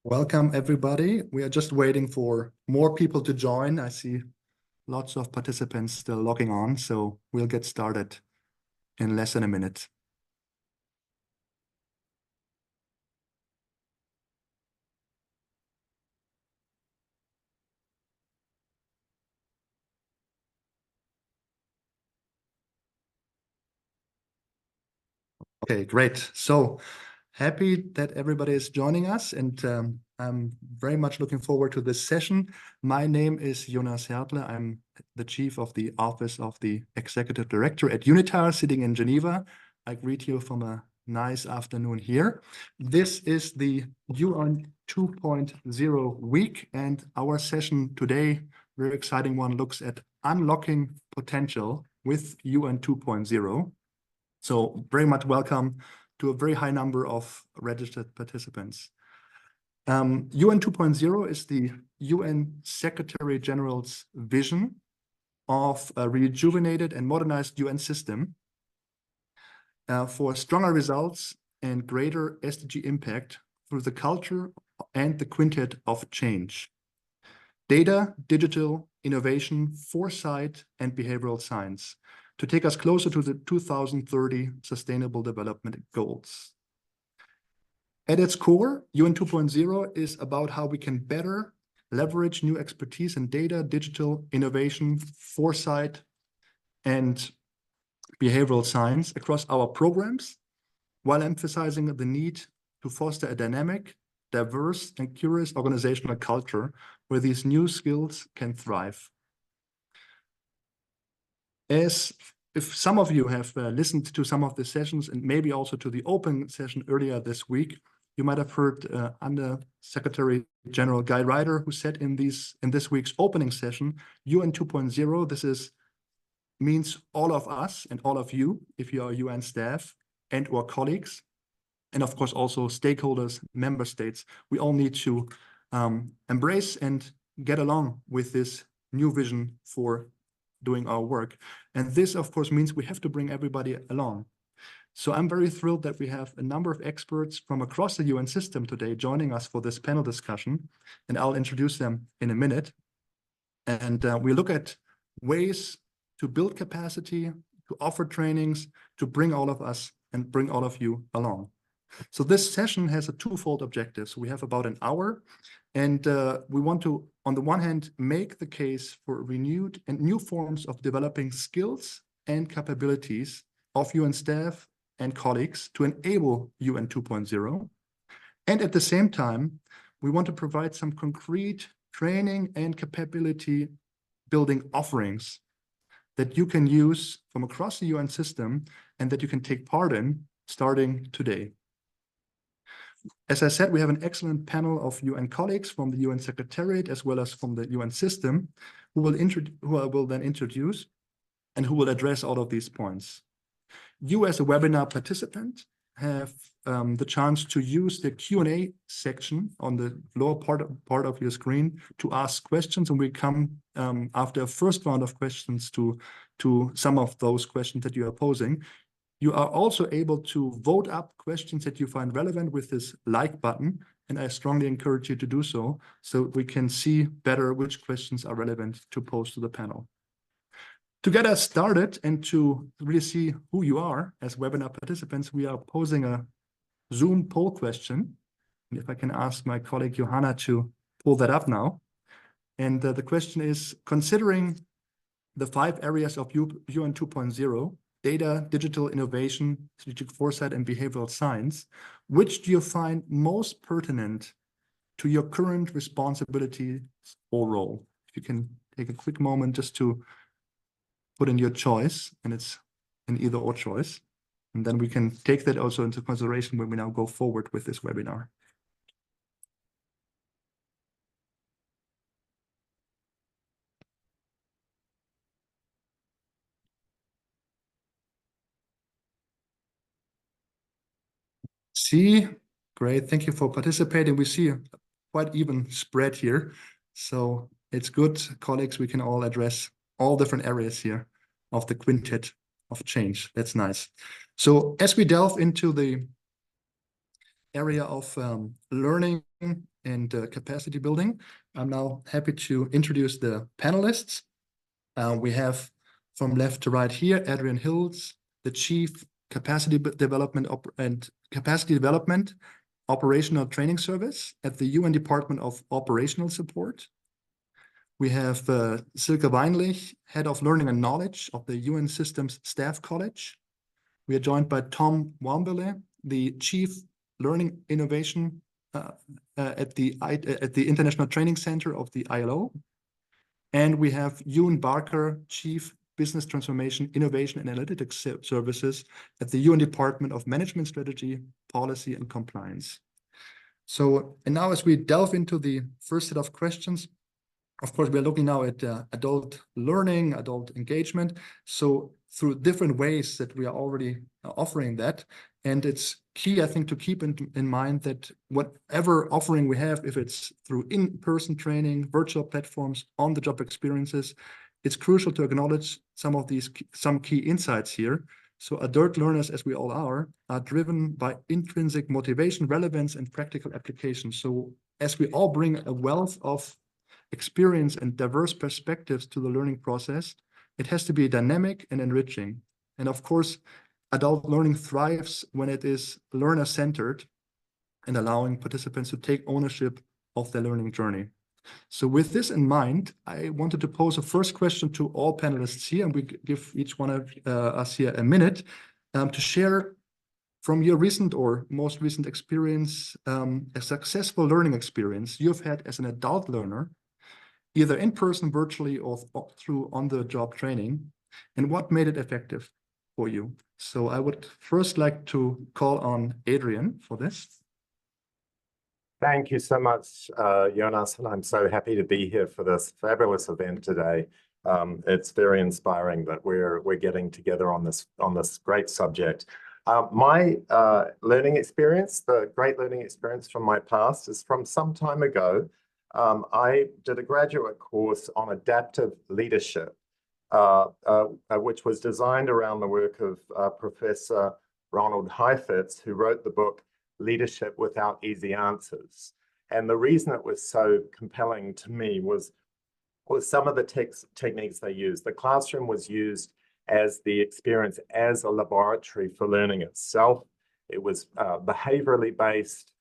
Welcome, everybody. We are just waiting for more people to join. I see lots of participants still logging on, so we'll get started in less than a minute. Okay, great. So happy that everybody is joining us, and I'm very much looking forward to this session. My name is Jonas Hertle. I'm the chief of the Office of the Executive Director at UNITAR, sitting in Geneva. I greet you from a nice afternoon here. This is the UN 2.0 week, and our session today, very exciting one, looks at unlocking potential with UN 2.0. So very much welcome to a very high number of registered participants. UN 2.0 is the UN Secretary General's vision of a rejuvenated and modernized UN system for stronger results and greater SDG impact through the culture and the quintet of change: data, digital, innovation, foresight, and behavioral science, to take us closer to the 2030 Sustainable Development Goals. At its core, UN 2.0 is about how we can better leverage new expertise in data, digital, innovation, foresight, and behavioral science across our programs, while emphasizing the need to foster a dynamic, diverse, and curious organizational culture where these new skills can thrive. If some of you have listened to some of the sessions and maybe also to the open session earlier this week, you might have heard Under Secretary General Guy Ryder, who said in this week's opening session, UN 2.0, this means all of us and all of you, if you are UN staff and or colleagues, and of course also stakeholders, member states. We all need to embrace and get along with this new vision for doing our work. And this, of course, means we have to bring everybody along. So I'm very thrilled that we have a number of experts from across the UN system today joining us for this panel discussion, and I'll introduce them in a minute. And we look at ways to build capacity, to offer trainings, to bring all of us and bring all of you along. So this session has a twofold objective. So we have about an hour, and we want to, on the one hand, make the case for renewed and new forms of developing skills and capabilities of UN staff and colleagues to enable UN 2.0. And at the same time, we want to provide some concrete training and capability building offerings that you can use from across the UN system and that you can take part in starting today. As I said, we have an excellent panel of UN colleagues from the UN Secretariat as well as from the UN system who I will then introduce and who will address all of these points. You as a webinar participant have the chance to use the Q&A section on the lower part of your screen to ask questions, and we come after a first round of questions to some of those questions that you are posing. You are also able to vote up questions that you find relevant with this like button, and I strongly encourage you to do so we can see better which questions are relevant to pose to the panel. To get us started and to really see who you are as webinar participants, we are posing a Zoom poll question. And if I can ask my colleague Johanna to pull that up now. And the question is, considering the 5 areas of UN 2.0, data, digital innovation, strategic foresight, and behavioral science, which do you find most pertinent to your current responsibilities or role? If you can take a quick moment just to put in your choice, and it's an either or choice. And then we can take that also into consideration when we now go forward with this webinar. See, great, thank you for participating. We see a quite even spread here. So it's good, colleagues, we can all address all different areas here of the quintet of change. That's nice. So as we delve into the area of learning and capacity building. I'm now happy to introduce the panelists. We have from left to right here, Adrian Hills, the Chief Capacity Development Operational Training Service at the UN Department of Operational Support. We have Silke Weinlich, Head of Learning and Knowledge of the UN Systems Staff College. We are joined by Tom Wambele, the Chief Learning Innovation at the International Training Center of the ILO. And we have Ewan Barker, Chief Business Transformation, Innovation and Analytics Services at the UN Department of Management Strategy, Policy and Compliance. So, and now as we delve into the first set of questions, of course, we're looking now at adult learning, adult engagement. So through different ways that we are already offering that. And it's key, I think, to keep in mind that whatever offering we have, if it's through in-person training, virtual platforms, on-the-job experiences, it's crucial to acknowledge some key insights here. So adult learners, as we all are driven by intrinsic motivation, relevance, and practical application. So as we all bring a wealth of experience and diverse perspectives to the learning process, it has to be dynamic and enriching. And of course, adult learning thrives when it is learner-centered and allowing participants to take ownership of their learning journey. So with this in mind, I wanted to pose a first question to all panelists here, and we give each one of us here a minute to share from your recent or most recent experience, a successful learning experience you've had as an adult learner, either in person, virtually, or through on-the-job training, and what made it effective for you. So I would first like to call on Adrian for this. Thank you so much, Jonas, and I'm so happy to be here for this fabulous event today. It's very inspiring that we're getting together on this great subject. My learning experience, the great learning experience from my past, is from some time ago. I did a graduate course on adaptive leadership, which was designed around the work of Professor Ronald Heifetz, who wrote the book Leadership Without Easy Answers. And the reason it was so compelling to me was some of the techniques they used. The classroom was used as the experience as a laboratory for learning itself. It was behaviorally based.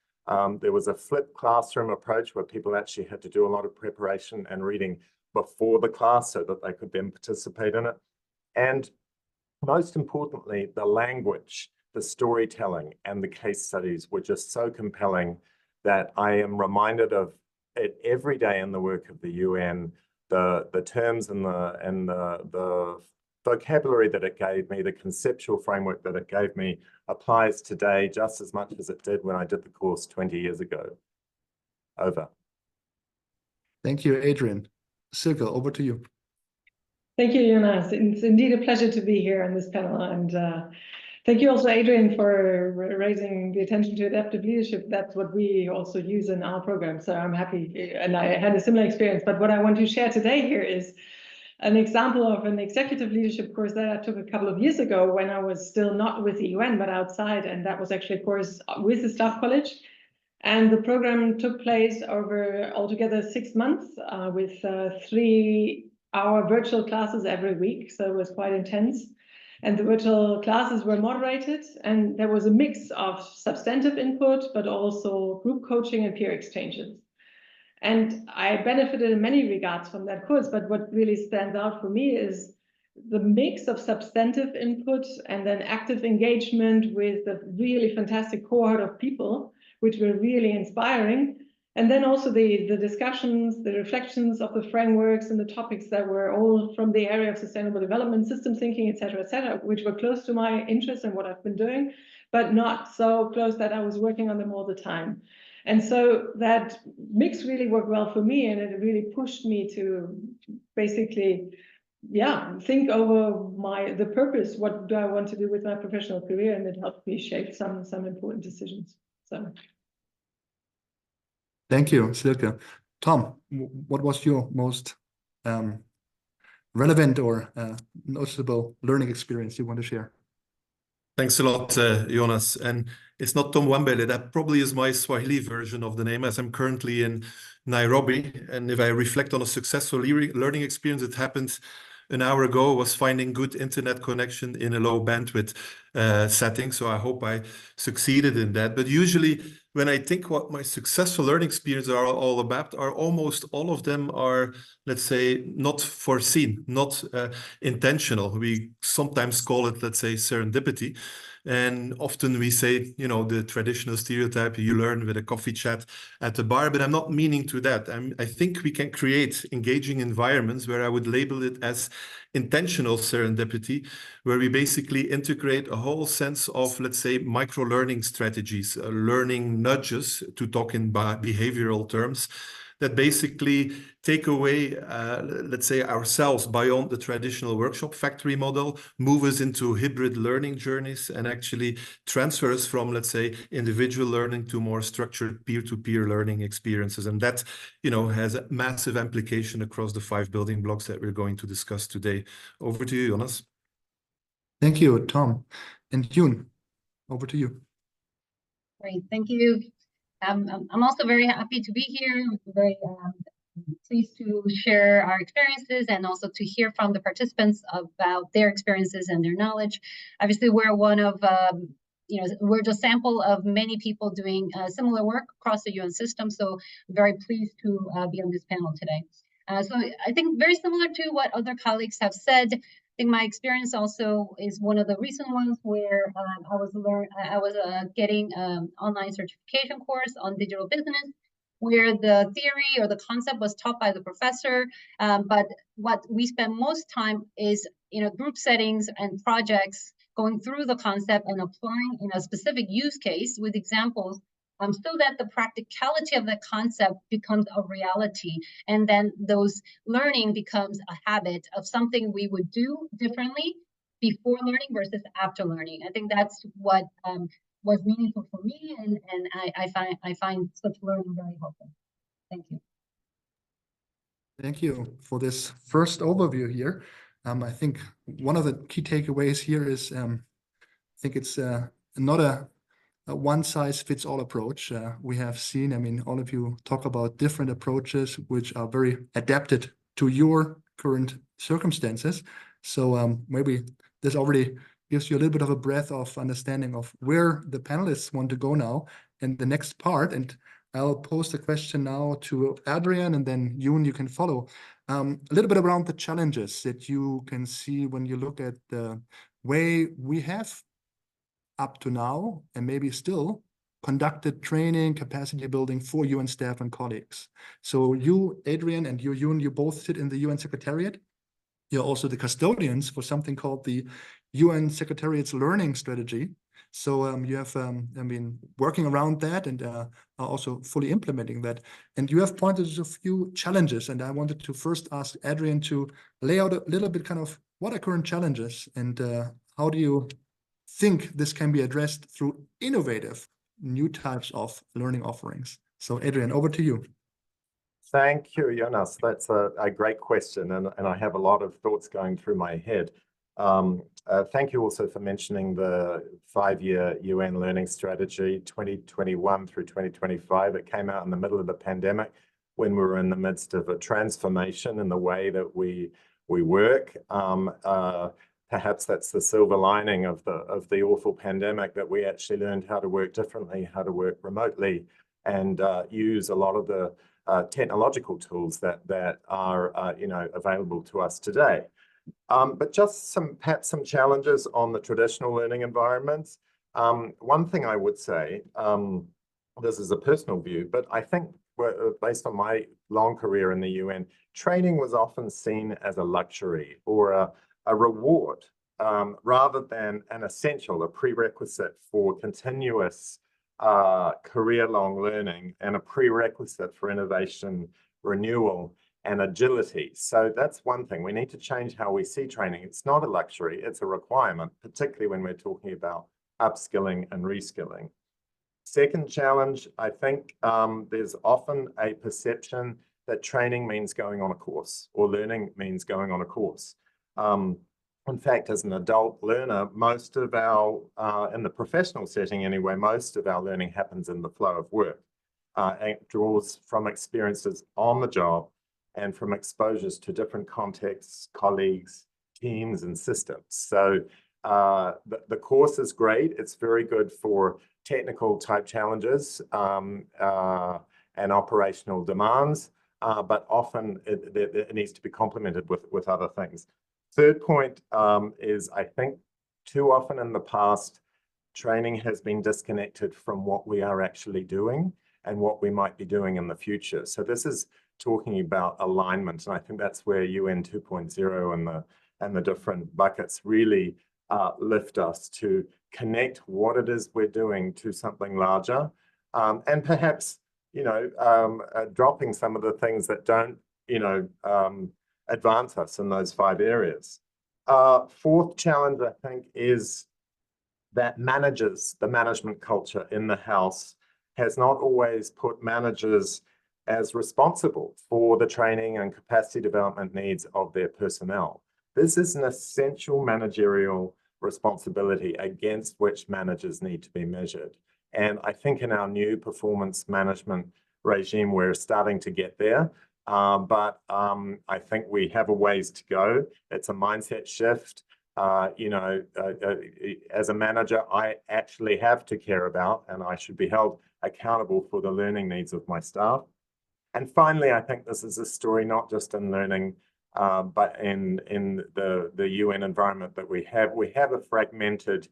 There was a flipped classroom approach where people actually had to do a lot of preparation and reading before the class so that they could then participate in it. And most importantly, the language, the storytelling, and the case studies were just so compelling that I am reminded of it every day in the work of the UN. The terms and the vocabulary that it gave me, the conceptual framework that it gave me, applies today just as much as it did when I did the course 20 years ago. Over. Thank you, Adrian. Silke, over to you. Thank you, Jonas. It's indeed a pleasure to be here on this panel. And thank you also, Adrian, for raising the attention to adaptive leadership. That's what we also use in our program. So I'm happy, and I had a similar experience. But what I want to share today here is an example of an executive leadership course that I took a couple of years ago when I was still not with the UN, but outside. And that was actually a course with the Staff College. And the program took place over altogether 6 months with 3-hour virtual classes every week. So it was quite intense. And the virtual classes were moderated, and there was a mix of substantive input, but also group coaching and peer exchanges. And I benefited in many regards from that course, but what really stands out for me is the mix of substantive input and then active engagement with a really fantastic cohort of people, which were really inspiring. And then also the discussions, the reflections of the frameworks and the topics that were all from the area of sustainable development, system thinking, et cetera, which were close to my interest and what I've been doing, but not so close that I was working on them all the time. And so that mix really worked well for me, and it really pushed me to basically, think over the purpose. What do I want to do with my professional career? And it helped me shape some important decisions. So. Thank you, Silke. Tom, what was your most relevant or noticeable learning experience you want to share? Thanks a lot, Jonas. And it's not Tom Wambele. That probably is my Swahili version of the name, as I'm currently in Nairobi. And if I reflect on a successful learning experience that happened an hour ago, was finding good internet connection in a low bandwidth setting. So I hope I succeeded in that. But usually when I think what my successful learning experiences are all about, are almost all of them are, let's say, not foreseen, not intentional. We sometimes call it, let's say, serendipity. And often we say, you know, the traditional stereotype, you learn with a coffee chat at the bar, but I'm not meaning to that. I think we can create engaging environments where I would label it as intentional serendipity, where we basically integrate a whole sense of, let's say, micro-learning strategies, learning nudges, to talk in behavioral terms, that basically take away, let's say, ourselves beyond the traditional workshop factory model, move us into hybrid learning journeys, and actually transfer us from, let's say, individual learning to more structured peer-to-peer learning experiences. And that, you know, has a massive implication across the 5 building blocks that we're going to discuss today. Over to you, Jonas. Thank you, Tom. And Yoon, over to you. Great, thank you. I'm also very happy to be here. I'm very pleased to share our experiences and also to hear from the participants about their experiences and their knowledge. Obviously, we're one of, we're just a sample of many people doing similar work across the UN system. So I'm very pleased to be on this panel today. So I think very similar to what other colleagues have said, I think my experience also is one of the recent ones where I was getting an online certification course on digital business, where the theory or the concept was taught by the professor, but what we spend most time is group settings and projects, going through the concept and applying in a specific use case with examples, so that the practicality of the concept becomes a reality. And then those learning becomes a habit of something we would do differently before learning versus after learning. I think that's what was meaningful for me, and I find such learning very helpful. Thank you. Thank you for this first overview here. I think one of the key takeaways here is I think it's not a one-size-fits-all approach. We have seen, I mean, all of you talk about different approaches which are very adapted to your current circumstances. So maybe this already gives you a little bit of a breadth of understanding of where the panelists want to go now in the next part. And I'll pose the question now to Adrian, and then Yoon, you can follow. A little bit around the challenges that you can see when you look at the way we have up to now, and maybe still, conducted training, capacity building for UN staff and colleagues. So you, Adrian, and you, Yoon, you both sit in the UN Secretariat. You're also the custodians for something called the UN Secretariat's Learning Strategy. So you have, I mean, working around that and are also fully implementing that. And you have pointed to a few challenges. And I wanted to first ask Adrian to lay out a little bit kind of what are current challenges and how do you think this can be addressed through innovative new types of learning offerings. So Adrian, over to you. Thank you, Jonas. That's a great question, and I have a lot of thoughts going through my head. Thank you also for mentioning the 5-year UN learning strategy, 2021 through 2025. It came out in the middle of the pandemic when we were in the midst of a transformation in the way that we work. Perhaps that's the silver lining of the awful pandemic, that we actually learned how to work differently, how to work remotely, and use a lot of the technological tools that are available to us today. But just perhaps some challenges on the traditional learning environments. One thing I would say, this is a personal view, but I think based on my long career in the UN, training was often seen as a luxury or a reward rather than an essential, a prerequisite for continuous career-long learning and a prerequisite for innovation, renewal, and agility. So that's one thing. We need to change how we see training. It's not a luxury, it's a requirement, particularly when we're talking about upskilling and reskilling. Second challenge, I think there's often a perception that training means going on a course or learning means going on a course. In fact, as an adult learner, most of our, in the professional setting anyway, most of our learning happens in the flow of work. And it draws from experiences on the job and from exposures to different contexts, colleagues, teams, and systems. So the course is great. It's very good for technical type challenges and operational demands, but often it needs to be complemented with other things. Third point is, I think too often in the past, training has been disconnected from what we are actually doing and what we might be doing in the future. So this is talking about alignment, and I think that's where UN 2.0 and the different buckets really lift us to connect what it is we're doing to something larger, and perhaps, you know, dropping some of the things that don't, you know, advance us in those 5 areas. Fourth challenge, I think, is that the management culture in the house has not always put managers as responsible for the training and capacity development needs of their personnel. This is an essential managerial responsibility against which managers need to be measured. And I think in our new performance management regime, we're starting to get there. But I think we have a ways to go. It's a mindset shift. You know, as a manager, I actually have to care about, and I should be held accountable for the learning needs of my staff. And finally, I think this is a story not just in learning, but in the UN environment that we have. We have a fragmented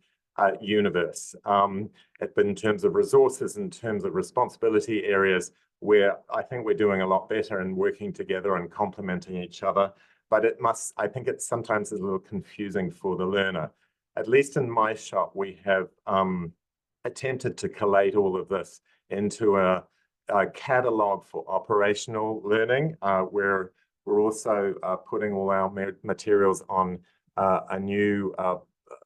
universe in terms of resources, in terms of responsibility areas, where I think we're doing a lot better in working together and complementing each other. But I think it's sometimes a little confusing for the learner. At least in my shop, we have attempted to collate all of this into a catalog for operational learning, where we're also putting all our materials on a new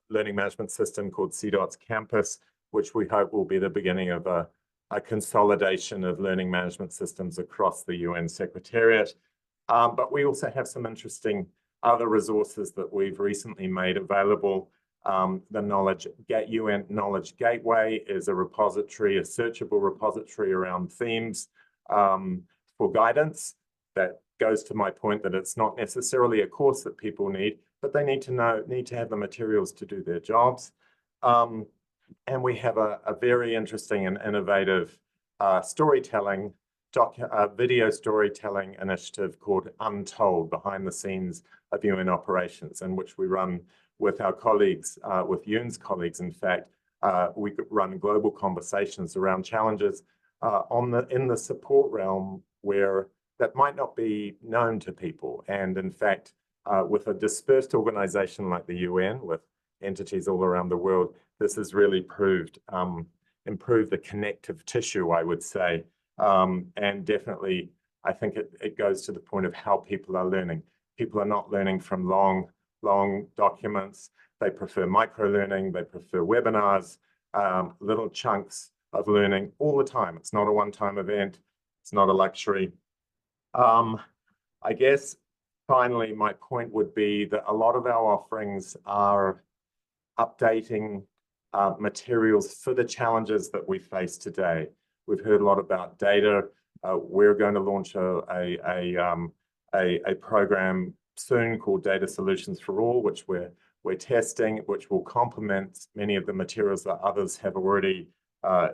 learning management system called CDOT's Campus, which we hope will be the beginning of a consolidation of learning management systems across the UN Secretariat. But we also have some interesting other resources that we've recently made available. The UN Knowledge Gateway is a repository, a searchable repository around themes for guidance. That goes to my point that it's not necessarily a course that people need, but they need to have the materials to do their jobs. And we have a very interesting and innovative storytelling, video storytelling initiative called Untold, behind the scenes of UN operations, in which we run with our colleagues, with UN's colleagues, in fact. We run global conversations around challenges in the support realm where that might not be known to people. And in fact, with a dispersed organization like the UN, with entities all around the world, this has really improved the connective tissue, I would say. And definitely, I think it goes to the point of how people are learning. People are not learning from long documents. They prefer micro-learning, they prefer webinars, little chunks of learning all the time. It's not a one-time event. It's not a luxury. I guess, finally, my point would be that a lot of our offerings are updating materials for the challenges that we face today. We've heard a lot about data. We're going to launch a program soon called Data Solutions for All, which we're testing, which will complement many of the materials that others have already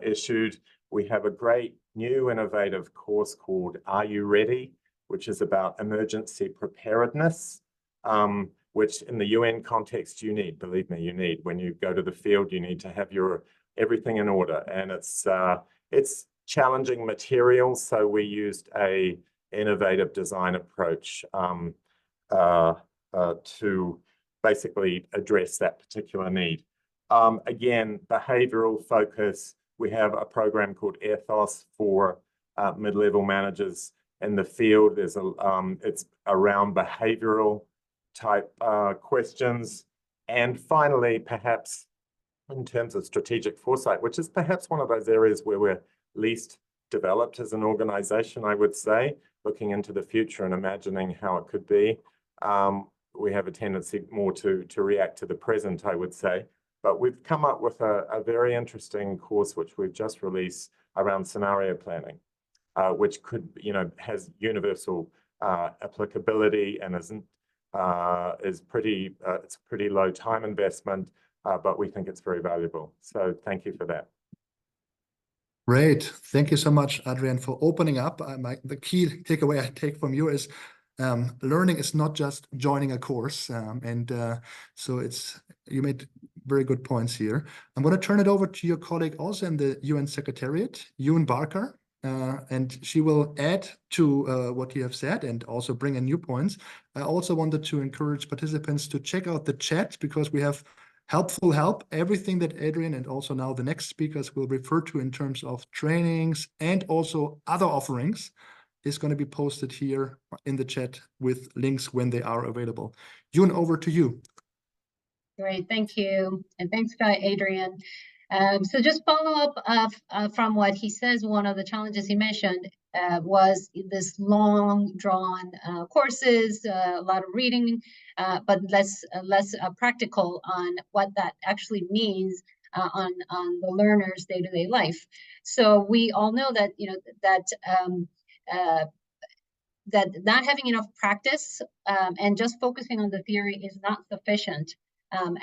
issued. We have a great new innovative course called Are You Ready?, which is about emergency preparedness, which in the UN context you need, believe me, you need. When you go to the field, you need to have everything in order. And it's challenging material, so we used a innovative design approach to basically address that particular need. Again, behavioral focus. We have a program called Ethos for mid-level managers in the field. It's around behavioral type questions. And finally, perhaps in terms of strategic foresight, which is perhaps one of those areas where we're least developed as an organization, I would say, looking into the future and imagining how it could be. have a tendency more to react to the present, I would say. But we've come up with a very interesting course which we've just released around scenario planning, which could, has universal applicability and is pretty, it's a pretty low time investment, but we think it's very valuable. So thank you for that. Great. Thank you so much, Adrian, for opening up. The key takeaway I take from you is learning is not just joining a course. So you made very good points here. I'm going to turn it over to your colleague also in the UN Secretariat, Yoon Barker, and she will add to what you have said and also bring in new points. I also wanted to encourage participants to check out the chat because we have helpful help. Everything that Adrian and also now the next speakers will refer to in terms of trainings and also other offerings is going to be posted here in the chat with links when they are available. Yoon, over to you. Great, thank you. And thanks, Adrian. So just follow up from what he says, one of the challenges he mentioned was this long drawn courses, a lot of reading, but less practical on what that actually means on the learner's day-to-day life. So we all know that, that not having enough practice and just focusing on the theory is not sufficient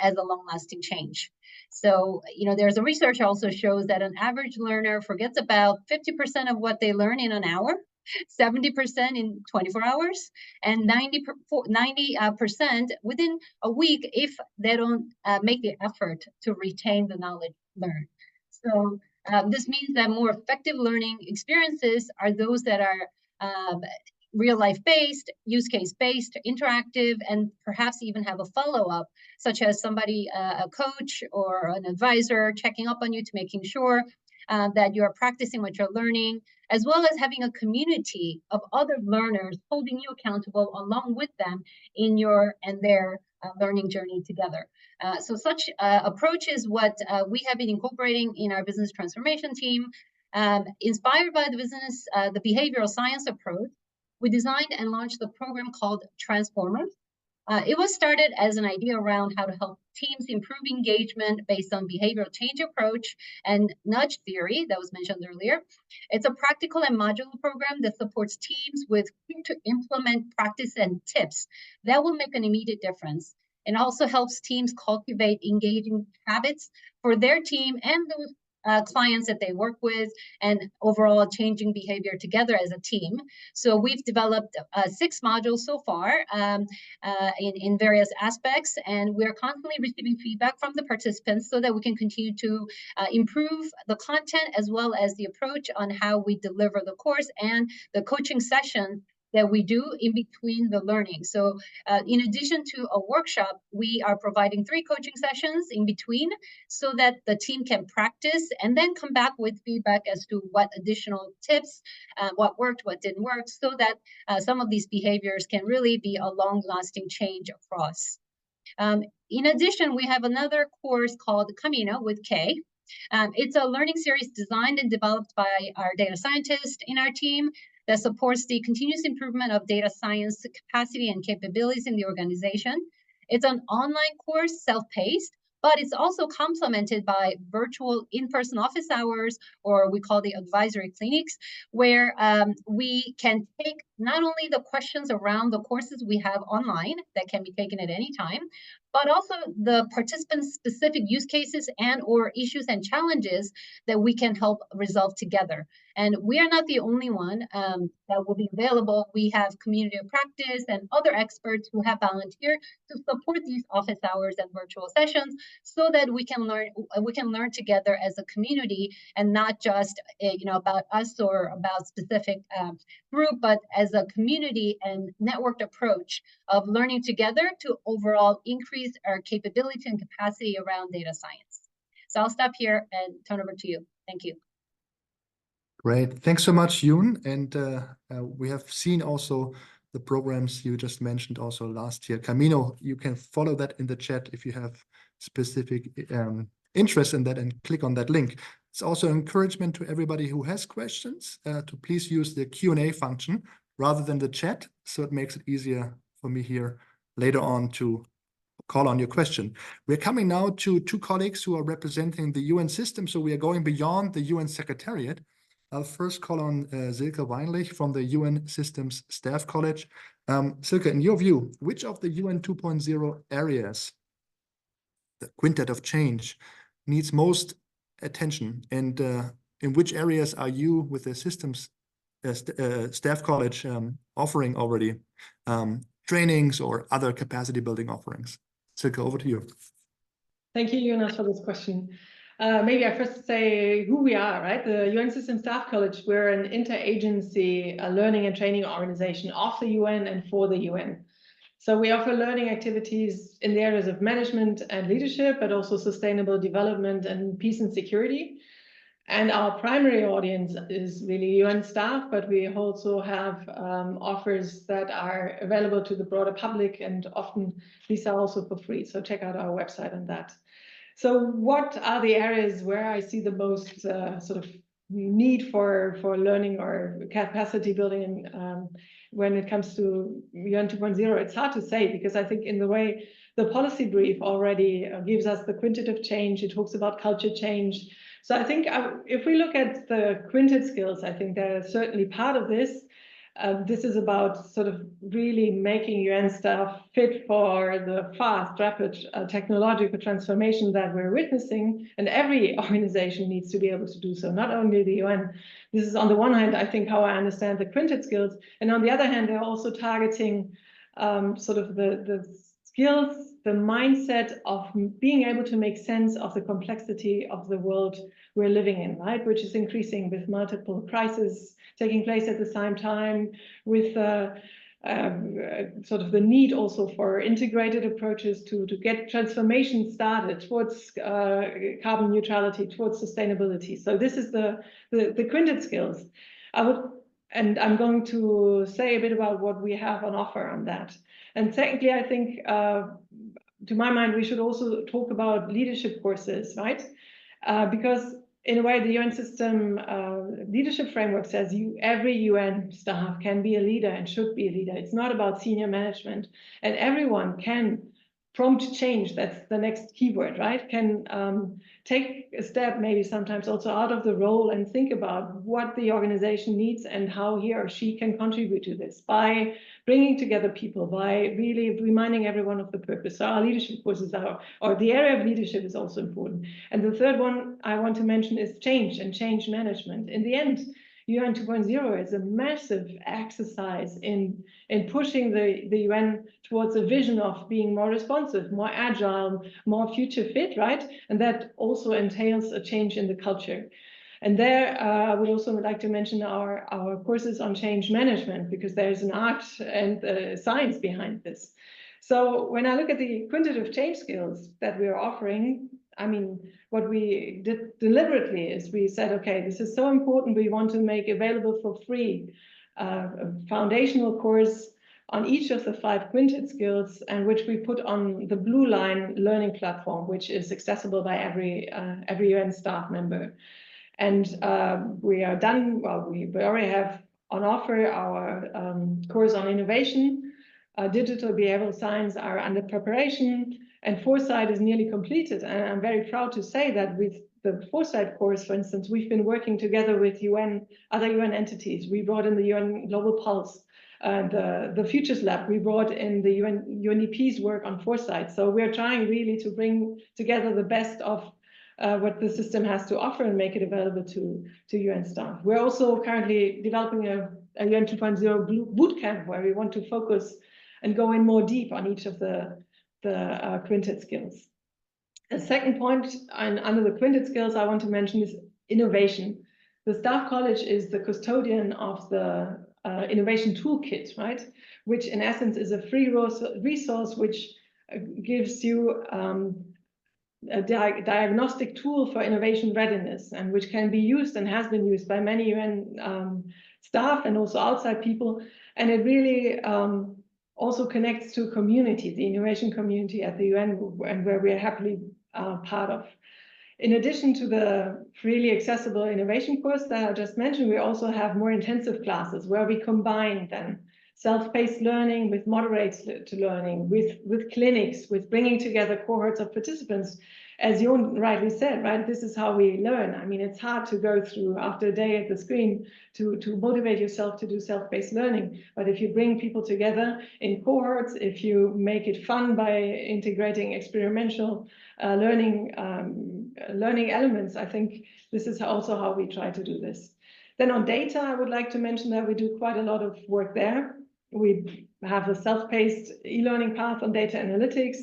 as a long-lasting change. So, there's a research also shows that an average learner forgets about 50% of what they learn in an hour, 70% in 24 hours, and 90% within a week if they don't make the effort to retain the knowledge learned. So this means that more effective learning experiences are those that are real life based, use case based, interactive, and perhaps even have a follow-up, such as somebody, a coach or an advisor checking up on you to making sure that you are practicing what you're learning, as well as having a community of other learners holding you accountable along with them in your and their learning journey together. So such approach is what we have been incorporating in our business transformation team. Inspired by the behavioral science approach, we designed and launched the program called Transformers. It was started as an idea around how to help teams improve engagement based on behavioral change approach and nudge theory that was mentioned earlier. It's a practical and modular program that supports teams with quick to implement practice and tips that will make an immediate difference. It also helps teams cultivate engaging habits for their team and those clients that they work with, and overall changing behavior together as a team. So we've developed 6 modules so far in various aspects, and we're constantly receiving feedback from the participants so that we can continue to improve the content as well as the approach on how we deliver the course and the coaching sessions that we do in between the learning. So in addition to a workshop, we are providing 3 coaching sessions in between so that the team can practice and then come back with feedback as to what additional tips, what worked, what didn't work, so that some of these behaviors can really be a long-lasting change across. In addition, we have another course called Camino with K. It's a learning series designed and developed by our data scientist in our team that supports the continuous improvement of data science capacity and capabilities in the organization. It's an online course, self-paced, but it's also complemented by virtual in-person office hours, or we call the advisory clinics, where we can take not only the questions around the courses we have online that can be taken at any time, but also the participant-specific use cases and or issues and challenges that we can help resolve together. And we are not the only one that will be available. We have community of practice and other experts who have volunteered to support these office hours and virtual sessions so that we can learn together as a community and not just about us or about specific group, but as a community and networked approach of learning together to overall increase our capability and capacity around data science. So I'll stop here and turn over to you. Thank you. Great. Thanks so much, Yoon. And we have seen also the programs you just mentioned also last year. Camino, you can follow that in the chat if you have specific interest in that and click on that link. It's also encouragement to everybody who has questions to please use the Q&A function rather than the chat. So it makes it easier for me here later on to call on your question. We're coming now to two colleagues who are representing the UN system, so we are going beyond the UN Secretariat. I'll first call on Silke Weinlich from the UN Systems Staff College. Silke, in your view, which of the UN 2.0 areas, the quintet of change, needs most attention, and in which areas are you with the Systems Staff College offering already trainings or other capacity building offerings? Silke, over to you. Thank you, Jonas, for this question. Maybe I first say who we are, right? The UN Systems Staff College, we're an interagency learning and training organization of the UN and for the UN. So we offer learning activities in the areas of management and leadership, but also sustainable development and peace and security. And our primary audience is really UN staff, but we also have offers that are available to the broader public, and often these are also for free. So check out our website on that. So what are the areas where I see the most sort of need for learning or capacity building when it comes to UN 2.0? It's hard to say, because I think in the way the policy brief already gives us the quintet of change, it talks about culture change. So I think if we look at the quintet skills, I think they're certainly part of this. This is about sort of really making UN staff fit for the fast, rapid technological transformation that we're witnessing, and every organization needs to be able to do so, not only the UN. This is on the one hand, I think, how I understand the quintet skills, and on the other hand, they're also targeting sort of the skills, the mindset of being able to make sense of the complexity of the world we're living in, right? Which is increasing with multiple crises taking place at the same time, with sort of the need also for integrated approaches to get transformation started towards carbon neutrality, towards sustainability. So this is the quintet skills. And I'm going to say a bit about what we have on offer on that. And secondly, I think, to my mind, we should also talk about leadership courses, right? Because in a way, the UN system leadership framework says every UN staff can be a leader and should be a leader. It's not about senior management, and everyone can prompt change. That's the next keyword, right? Can take a step, maybe sometimes also out of the role, and think about what the organization needs and how he or she can contribute to this by bringing together people, by really reminding everyone of the purpose. So our leadership courses or the area of leadership is also important. And the third one I want to mention is change and change management. In the end, UN 2.0 is a massive exercise in pushing the UN towards a vision of being more responsive, more agile, more future fit, right? And that also entails a change in the culture. And there, I would also like to mention our courses on change management, because there's an art and science behind this. So when I look at the quintet of change skills that we're offering, I mean, what we did deliberately is we said, okay, this is so important, we want to make available for free a foundational course on each of the 5 quintet skills, and which we put on the Blue Line learning platform, which is accessible by every UN staff member. And we are done. Well, we already have on offer our course on innovation. Digital behavioral science are under preparation, and foresight is nearly completed. And I'm very proud to say that with the foresight course, for instance, we've been working together with other UN entities. We brought in the UN Global Pulse, the Futures Lab. We brought in the UNEP's work on foresight. So we're trying really to bring together the best of what the system has to offer and make it available to UN staff. We're also currently developing a UN 2.0 bootcamp, where we want to focus and go in more deep on each of the quintet skills. A second point under the quintet skills I want to mention is innovation. The Staff College is the custodian of the innovation toolkit, right? Which in essence is a free resource which gives you a diagnostic tool for innovation readiness, and which can be used and has been used by many UN staff and also outside people. And it really also connects to community, the innovation community at the UN, and where we are happily part of. In addition to the freely accessible innovation course that I just mentioned, we also have more intensive classes where we combine then self-paced learning, with moderated learning, with clinics, with bringing together cohorts of participants. As Jon rightly said, right, this is how we learn. I mean, it's hard to go through after a day at the screen to motivate yourself to do self-paced learning. But if you bring people together in cohorts, if you make it fun by integrating experiential learning elements, I think this is also how we try to do this. Then on data, I would like to mention that we do quite a lot of work there. We have a self-paced e-learning path on data analytics.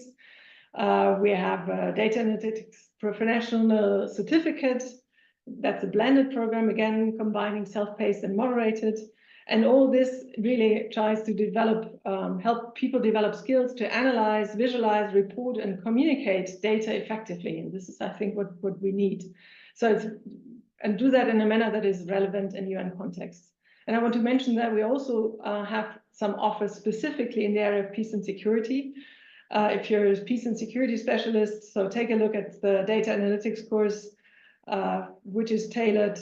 We have a data analytics professional certificate. That's a blended program, again, combining self-paced and moderated. And all this really tries to develop, help people develop skills to analyze, visualize, report, and communicate data effectively. And this is, I think, what we need. So and do that in a manner that is relevant in UN context. And I want to mention that we also have some offers specifically in the area of peace and security. If you're a peace and security specialist, so take a look at the data analytics course, which is tailored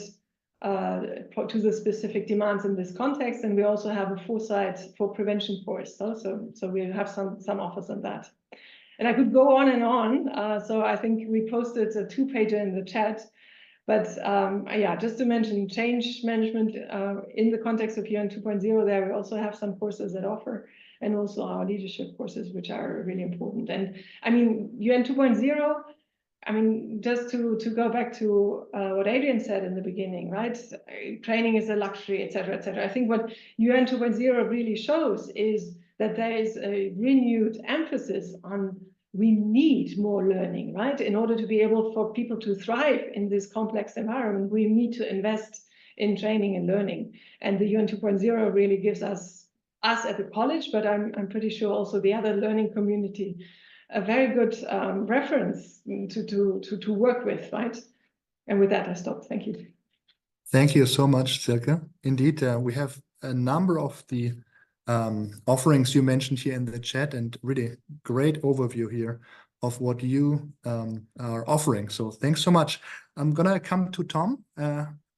to the specific demands in this context. And we also have a foresight for prevention course. So we have some offers on that. And I could go on and on. So I think we posted a 2-pager in the chat. But yeah, just to mention change management in the context of UN 2.0, there we also have some courses that offer, and also our leadership courses, which are really important. And I mean, UN 2.0, I mean, just to go back to what Adrian said in the beginning, right? Training is a luxury, et cetera, et cetera. I think what UN 2.0 really shows is that there is a renewed emphasis on we need more learning, right? In order to be able for people to thrive in this complex environment, we need to invest in training and learning. And the UN 2.0 really gives us at the college, but I'm pretty sure also the other learning community, a very good reference to work with, right? And with that, I stop. Thank you. Thank you so much, Silke. Indeed, we have a number of the offerings you mentioned here in the chat, and really great overview here of what you are offering. So thanks so much. I'm gonna come to Tom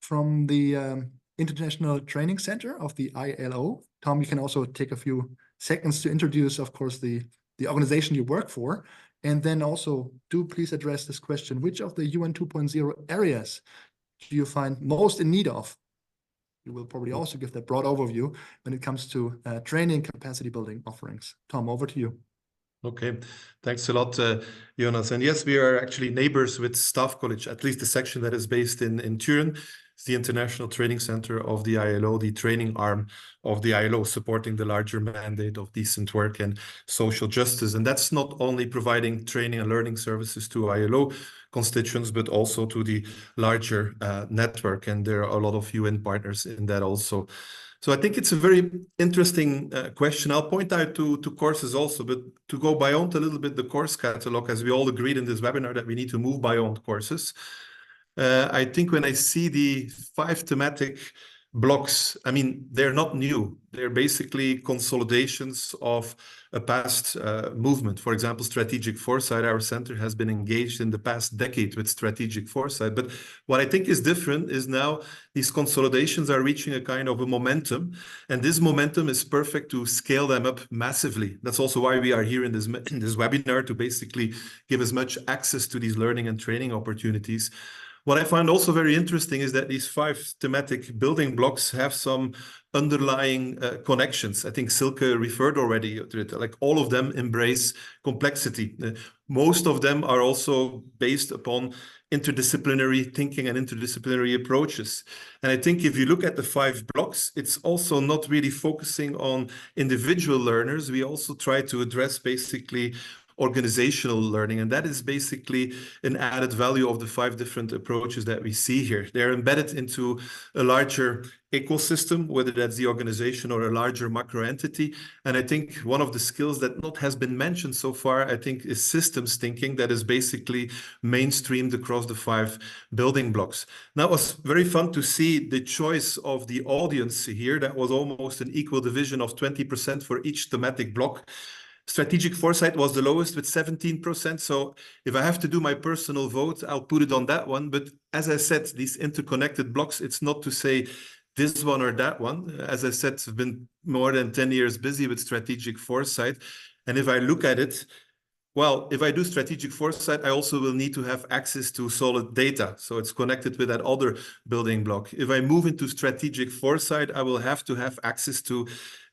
from the International Training Center of the ILO. Tom, you can also take a few seconds to introduce, of course, the organization you work for, and then also do please address this question: which of the UN 2.0 areas do you find most in need of? You will probably also give that broad overview when it comes to training, capacity building offerings. Tom, over to you. Okay, thanks a lot, Jonas. And yes, we are actually neighbors with Staff College, at least the section that is based in Turin. It's the International Training Center of the ILO, the training arm of the ILO, supporting the larger mandate of decent work and social justice. And that's not only providing training and learning services to ILO constituents, but also to the larger network. And there are a lot of UN partners in that also. So I think it's a very interesting question. I'll point out to courses also, but to go beyond a little bit the course catalog, as we all agreed in this webinar that we need to move beyond courses. I think when I see the 5 thematic blocks, I mean, they're not new. They're basically consolidations of a past movement. For example, strategic foresight, our center has been engaged in the past decade with strategic foresight. But what I think is different is now these consolidations are reaching a kind of a momentum, and this momentum is perfect to scale them up massively. That's also why we are here in this webinar, to basically give as much access to these learning and training opportunities. What I find also very interesting is that these 5 thematic building blocks have some underlying connections. I think Silke referred already to it, like all of them embrace complexity. Most of them are also based upon interdisciplinary thinking and interdisciplinary approaches. And I think if you look at the 5 blocks, it's also not really focusing on individual learners. We also try to address basically organizational learning, and that is basically an added value of the 5 different approaches that we see here. They're embedded into a larger ecosystem, whether that's the organization or a larger macro entity. And I think one of the skills that not has been mentioned so far, I think, is systems thinking that is basically mainstreamed across the 5 building blocks. Now, it was very fun to see the choice of the audience here. That was almost an equal division of 20% for each thematic block. Strategic foresight was the lowest with 17%. So if I have to do my personal vote, I'll put it on that one. But as I said, these interconnected blocks, it's not to say this one or that one. As I said, I've been more than 10 years busy with strategic foresight. And if I look at it, well, if I do strategic foresight, I also will need to have access to solid data. So it's connected with that other building block. If I move into strategic foresight, I will have to have access to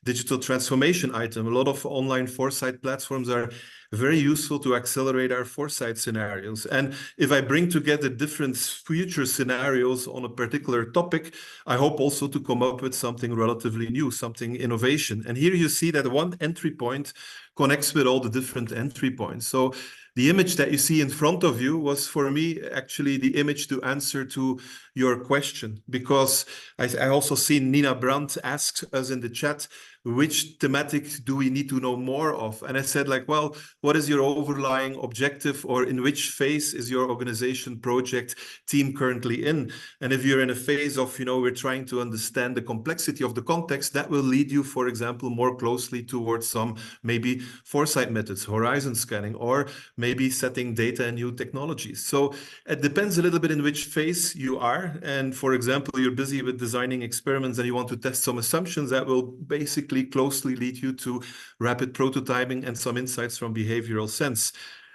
digital transformation item. A lot of online foresight platforms are very useful to accelerate our foresight scenarios. And if I bring together different future scenarios on a particular topic, I hope also to come up with something relatively new, something innovation. And here you see that one entry point connects with all the different entry points. So the image that you see in front of you was, for me, actually the image to answer to your question, because I also see Nina Brandt asked us in the chat, which thematic do we need to know more of? And I said, like, well, what is your overlying objective, or in which phase is your organization project team currently in? And if you're in a phase of, we're trying to understand the complexity of the context, that will lead you, for example, more closely towards some maybe foresight methods, horizon scanning, or maybe setting data and new technologies. So it depends a little bit in which phase you are. And for example, you're busy with designing experiments and you want to test some assumptions, that will basically closely lead you to rapid prototyping and some insights from behavioral sense.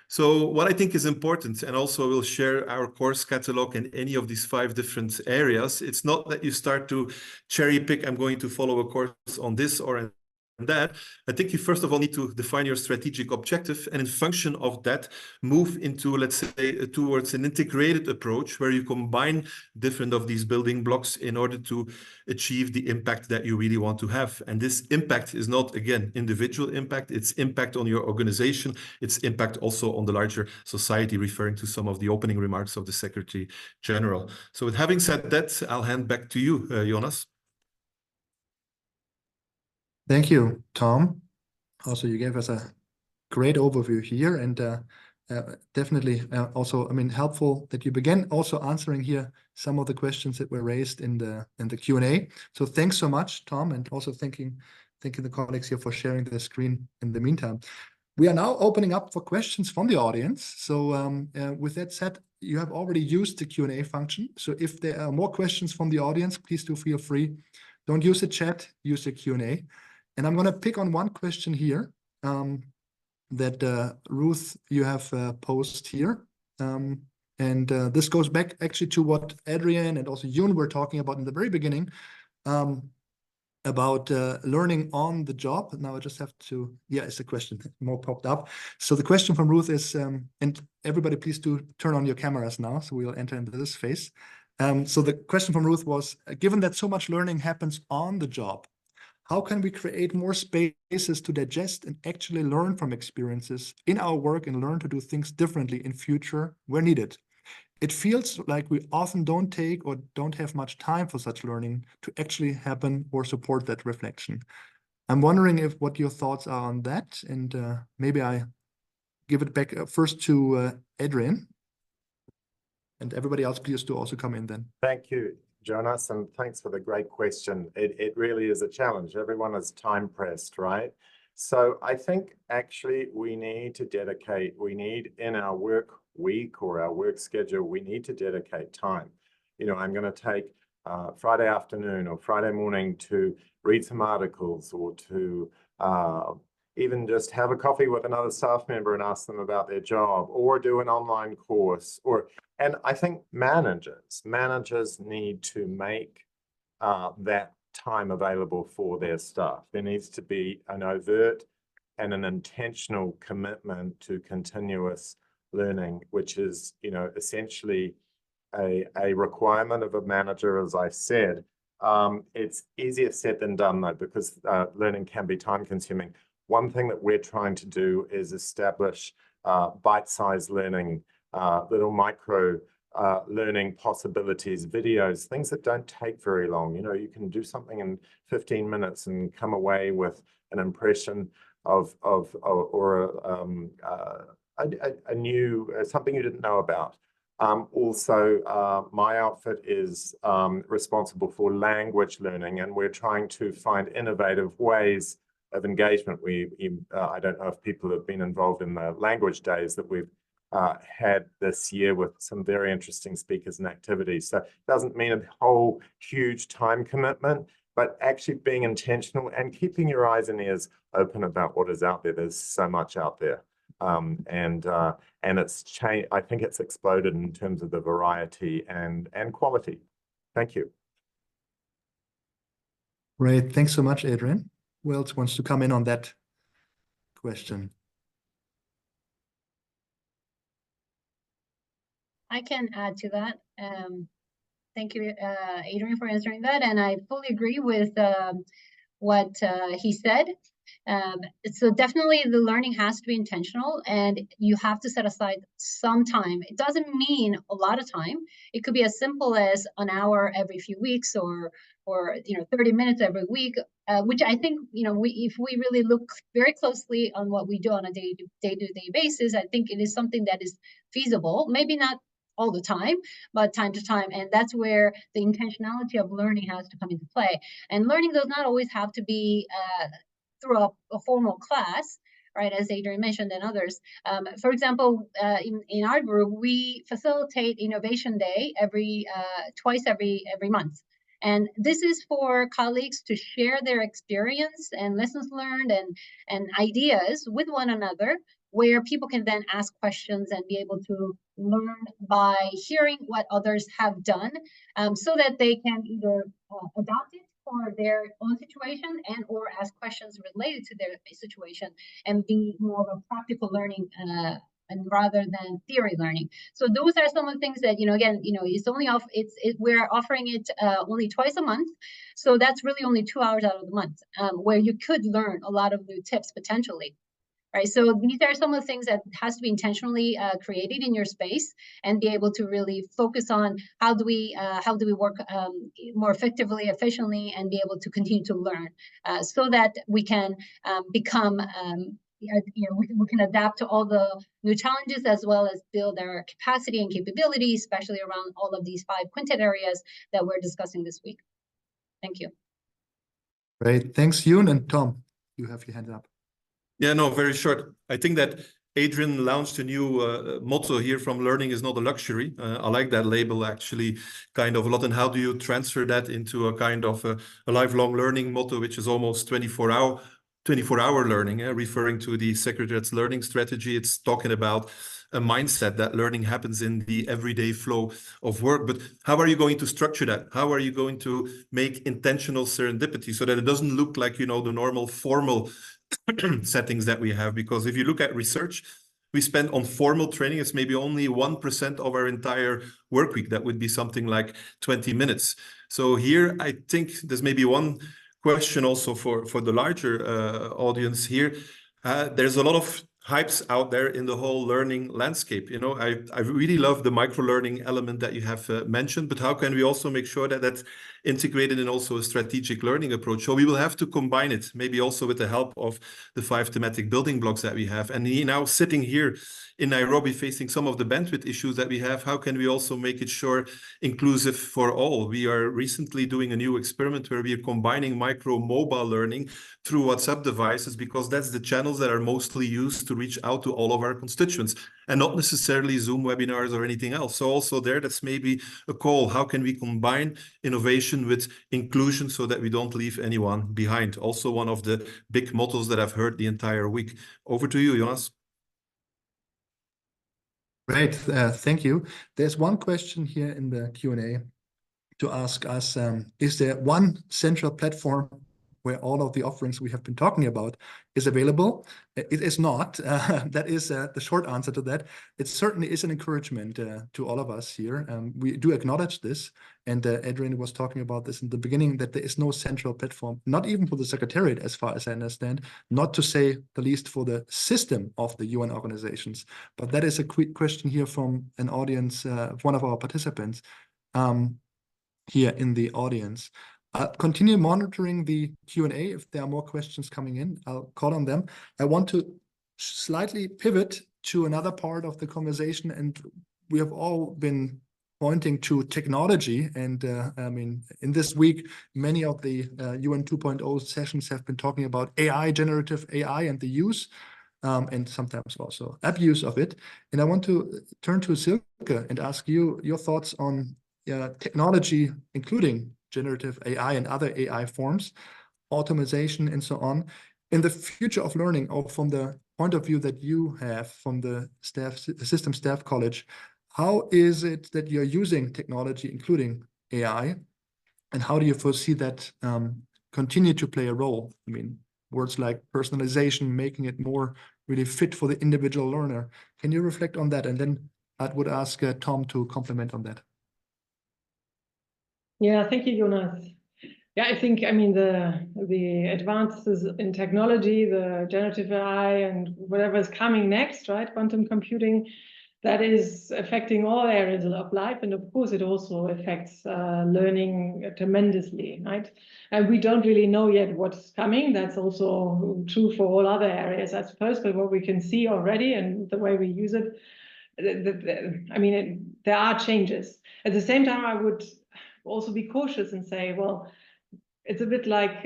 So what I think is important, and also we'll share our course catalog in any of these 5 different areas. It's not that you start to cherry pick, I'm going to follow a course on this or that. I think you first of all need to define your strategic objective, and in function of that, move into, let's say, towards an integrated approach where you combine different of these building blocks in order to achieve the impact that you really want to have. And this impact is not, again, individual impact, it's impact on your organization, it's impact also on the larger society, referring to some of the opening remarks of the Secretary General. So with having said that, I'll hand back to you, Jonas. Thank you, Tom. Also, you gave us a great overview here, and definitely also, helpful that you began also answering here some of the questions that were raised in the Q&A. So thanks so much, Tom, and also thanking the colleagues here for sharing the screen in the meantime. We are now opening up for questions from the audience. So with that said, you have already used the Q&A function. So if there are more questions from the audience, please do feel free. Don't use the chat, use the Q&A. And I'm going to pick on one question here that Ruth, you have posed here. And this goes back actually to what Adrian and also Yoon were talking about in the very beginning about learning on the job. Now I just have to, it's a question that more popped up. So the question from Ruth is, and everybody please do turn on your cameras now, so we'll enter into this phase. So the question from Ruth was, given that so much learning happens on the job, how can we create more spaces to digest and actually learn from experiences in our work and learn to do things differently in future where needed? It feels like we often don't take or don't have much time for such learning to actually happen or support that reflection. I'm wondering what your thoughts are on that, and maybe I give it back first to Adrian, and everybody else please do also come in then. Thank you, Jonas, and thanks for the great question. It really is a challenge. Everyone is time pressed, right? So I think actually we need in our work week or our work schedule, we need to dedicate time. I'm going to take Friday afternoon or Friday morning to read some articles, or to even just have a coffee with another staff member and ask them about their job, or do an online course, and I think managers need to make that time available for their staff. There needs to be an overt and an intentional commitment to continuous learning, which is, essentially a requirement of a manager, as I said. It's easier said than done, though, because learning can be time consuming. One thing that we're trying to do is establish bite-sized learning, little micro learning possibilities, videos, things that don't take very long. You can do something in 15 minutes and come away with an impression of a new, something you didn't know about. Also, my outfit is responsible for language learning, and we're trying to find innovative ways of engagement. I don't know if people have been involved in the language days that we've had this year with some very interesting speakers and activities. So it doesn't mean a whole huge time commitment, but actually being intentional and keeping your eyes and ears open about what is out there. There's so much out there. And it's changed. I think it's exploded in terms of the variety and quality. Thank you. Great. Thanks so much, Adrian. Who else wants to come in on that question? I can add to that. Thank you, Adrian, for answering that. And I fully agree with what he said. So definitely the learning has to be intentional, and you have to set aside some time. It doesn't mean a lot of time. It could be as simple as an hour every few weeks, or 30 minutes every week, which I think, if we really look very closely on what we do on a day-to-day basis, I think it is something that is feasible. Maybe not all the time, but time to time. And that's where the intentionality of learning has to come into play. And learning does not always have to be through a formal class, right, as Adrian mentioned and others. For example, in our group, we facilitate Innovation Day twice every month. And this is for colleagues to share their experience and lessons learned and ideas with one another, where people can then ask questions and be able to learn by hearing what others have done, so that they can either adopt it for their own situation and or ask questions related to their situation and be more of a practical learning and rather than theory learning. So those are some of the things that, again, it's only we're offering it only twice a month. So that's really only 2 hours out of the month, where you could learn a lot of new tips potentially. Right, so these are some of the things that has to be intentionally created in your space, and be able to really focus on how do we work more effectively, efficiently, and be able to continue to learn, so that we can become, we can adapt to all the new challenges, as well as build our capacity and capability, especially around all of these 5 quintet areas that we're discussing this week. Thank you. Great, thanks, Yoon. And Tom, you have your hand up. Yeah, no, very short. I think that Adrian launched a new motto here from learning is not a luxury. I like that label actually kind of a lot. And how do you transfer that into a kind of a lifelong learning motto, which is almost 24-hour learning, referring to the Secretariat's learning strategy. It's talking about a mindset that learning happens in the everyday flow of work. But how are you going to structure that? How are you going to make intentional serendipity so that it doesn't look like, the normal formal settings that we have? Because if you look at research, we spend on formal training, it's maybe only 1% of our entire work week. That would be something like 20 minutes. So here, I think there's maybe one question also for the larger audience here. There's a lot of hypes out there in the whole learning landscape. I really love the micro-learning element that you have mentioned, but how can we also make sure that that's integrated in also a strategic learning approach? So we will have to combine it, maybe also with the help of the 5 thematic building blocks that we have. And now sitting here in Nairobi, facing some of the bandwidth issues that we have, how can we also make it sure inclusive for all? We are recently doing a new experiment where we are combining micro mobile learning through WhatsApp devices, because that's the channels that are mostly used to reach out to all of our constituents, and not necessarily Zoom webinars or anything else. So also there, that's maybe a call. How can we combine innovation with inclusion so that we don't leave anyone behind? Also one of the big mottos that I've heard the entire week. Over to you, Jonas. Great, thank you. There's one question here in the Q&A to ask us, is there one central platform where all of the offerings we have been talking about is available? It is not. That is the short answer to that. It certainly is an encouragement to all of us here. We do acknowledge this, and Adrian was talking about this in the beginning, that there is no central platform, not even for the Secretariat, as far as I understand, not to say the least for the system of the UN organizations. But that is a quick question here from an audience, one of our participants here in the audience. Continue monitoring the Q&A. If there are more questions coming in, I'll call on them. I want to slightly pivot to another part of the conversation, and we have all been pointing to technology. And I mean, in this week, many of the UN 2.0 sessions have been talking about AI, generative AI, and the use. and sometimes also abuse of it. And I want to turn to Silke and ask you your thoughts on technology, including generative AI and other AI forms, automation, and so on, in the future of learning, or from the point of view that you have from the System Staff College. How is it that you're using technology, including AI, and how do you foresee that continue to play a role? I mean, words like personalization, making it more really fit for the individual learner. Can you reflect on that? And then I would ask Tom to comment on that. Yeah, thank you, Jonas. Yeah, I think, I mean, the advances in technology, the generative AI and whatever is coming next, right? Quantum computing, that is affecting all areas of life. And of course, it also affects learning tremendously, right? And we don't really know yet what's coming. That's also true for all other areas, I suppose. But what we can see already and the way we use it, I mean, there are changes. At the same time, I would also be cautious and say, well, it's a bit like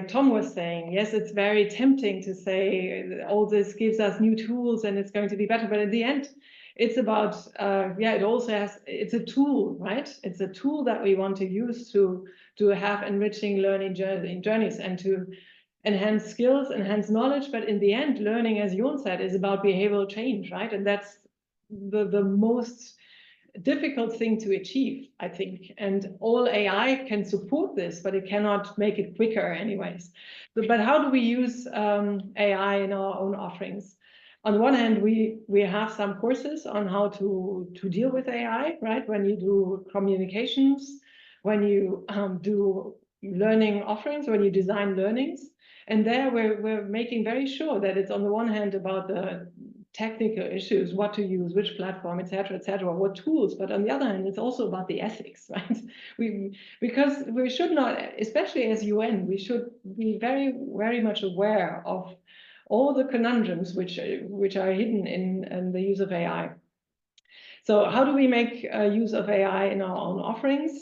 Tom was saying. Yes, it's very tempting to say all this gives us new tools and it's going to be better. But in the end, it's about, it also has, it's a tool, right? It's a tool that we want to use to have enriching learning journeys and to enhance skills, enhance knowledge. But in the end, learning, as Jon said, is about behavioral change, right? And that's the most difficult thing to achieve, I think. And all AI can support this, but it cannot make it quicker anyways. But how do we use AI in our own offerings? On the one hand, we have some courses on how to deal with AI, right? When you do communications, when you do learning offerings, when you design learnings. And there we're making very sure that it's on the one hand about the technical issues, what to use, which platform, et cetera, what tools. But on the other hand, it's also about the ethics, right? Because we should not, especially as UN, we should be very, very much aware of all the conundrums which are hidden in the use of AI. So how do we make use of AI in our own offerings?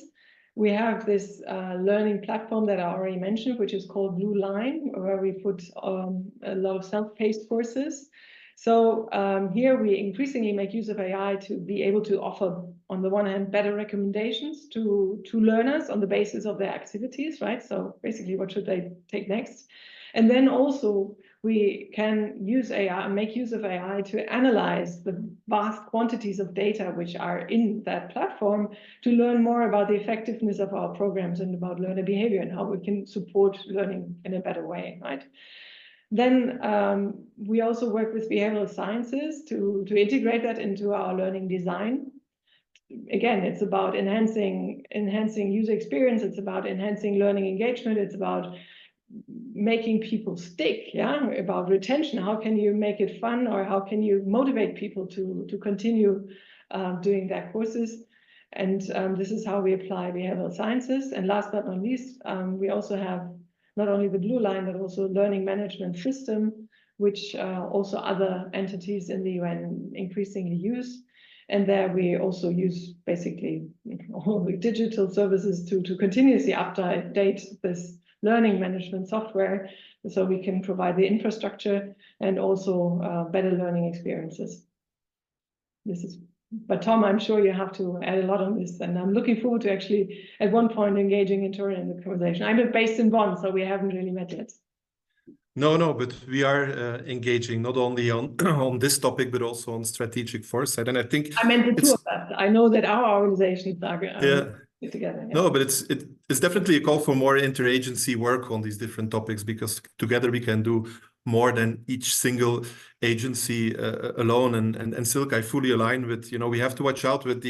We have this learning platform that I already mentioned, which is called Blue Line, where we put a lot of self-paced courses. So here we increasingly make use of AI to be able to offer, on the one hand, better recommendations to learners on the basis of their activities, right? So basically, what should they take next? And then also we can use AI, make use of AI to analyze the vast quantities of data which are in that platform to learn more about the effectiveness of our programs and about learner behavior and how we can support learning in a better way, right? Then we also work with behavioral sciences to integrate that into our learning design. Again, it's about enhancing user experience. It's about enhancing learning engagement. It's about making people stick, about retention. How can you make it fun, or how can you motivate people to continue doing their courses? And this is how we apply behavioral sciences. And last but not least, we also have not only the Blue Line, but also learning management system, which also other entities in the UN increasingly use. And there we also use basically all the digital services to continuously update this learning management software, so we can provide the infrastructure and also better learning experiences. But Tom, I'm sure you have to add a lot on this, and I'm looking forward to actually at one point engaging in the conversation. I'm based in Bonn, so we haven't really met yet. No, but we are engaging not only on this topic, but also on strategic foresight. And I think I meant the two of us. I know that our organizations are together. No, but it's definitely a call for more interagency work on these different topics, because together we can do more than each single agency alone. And Silke, I fully align with, we have to watch out with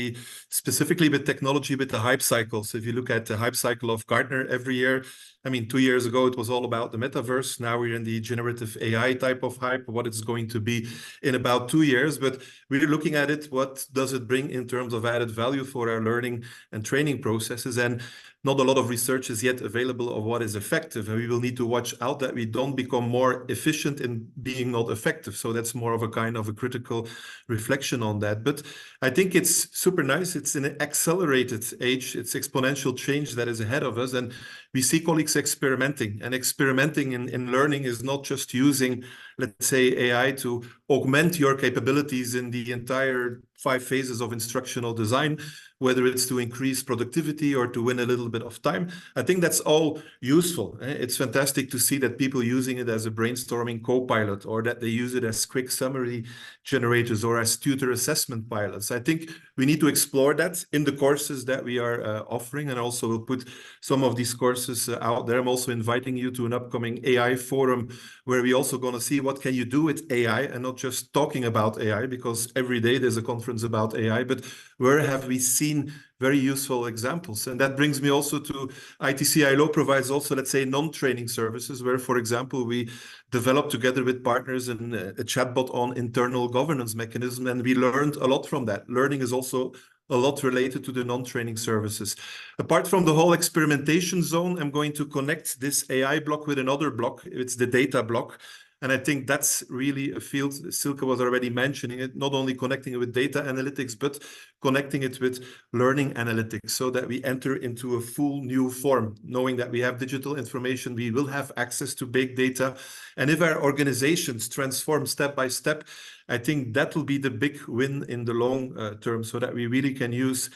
specifically with technology, with the hype cycles. If you look at the hype cycle of Gartner every year, I mean, 2 years ago, it was all about the metaverse. Now we're in the generative AI type of hype, what it's going to be in about 2 years. But we're looking at it, what does it bring in terms of added value for our learning and training processes? And not a lot of research is yet available of what is effective. And we will need to watch out that we don't become more efficient in being not effective. So that's more of a kind of a critical reflection on that. But I think it's super nice. It's an accelerated age. It's exponential change that is ahead of us. And we see colleagues experimenting. And experimenting in learning is not just using, let's say, AI to augment your capabilities in the entire 5 phases of instructional design, whether it's to increase productivity or to win a little bit of time. I think that's all useful. It's fantastic to see that people using it as a brainstorming co-pilot, or that they use it as quick summary generators or as tutor assessment pilots. I think we need to explore that in the courses that we are offering, and also we'll put some of these courses out there. I'm also inviting you to an upcoming AI forum where we also going to see what can you do with AI, and not just talking about AI, because every day there's a conference about AI, but where have we seen very useful examples? And that brings me also to ITC-ILO provides also, let's say, non-training services, where, for example, we developed together with partners a chatbot on internal governance mechanism, and we learned a lot from that. Learning is also a lot related to the non-training services. Apart from the whole experimentation zone, I'm going to connect this AI block with another block. It's the data block. And I think that's really a field, Silke was already mentioning it, not only connecting it with data analytics, but connecting it with learning analytics, so that we enter into a full new form, knowing that we have digital information, we will have access to big data. And if our organizations transform step by step, I think that will be the big win in the long term, so that we really can use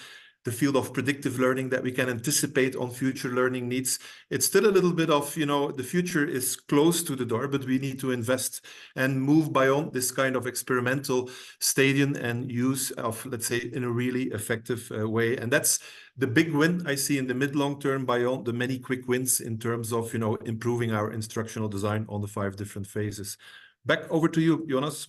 the field of predictive learning, that we can anticipate on future learning needs. It's still a little bit of, the future is close to the door, but we need to invest and move beyond this kind of experimental stadium and use of, let's say, in a really effective way. And that's the big win I see in the mid-long term, beyond the many quick wins in terms of, improving our instructional design on the 5 different phases. Back over to you, Jonas.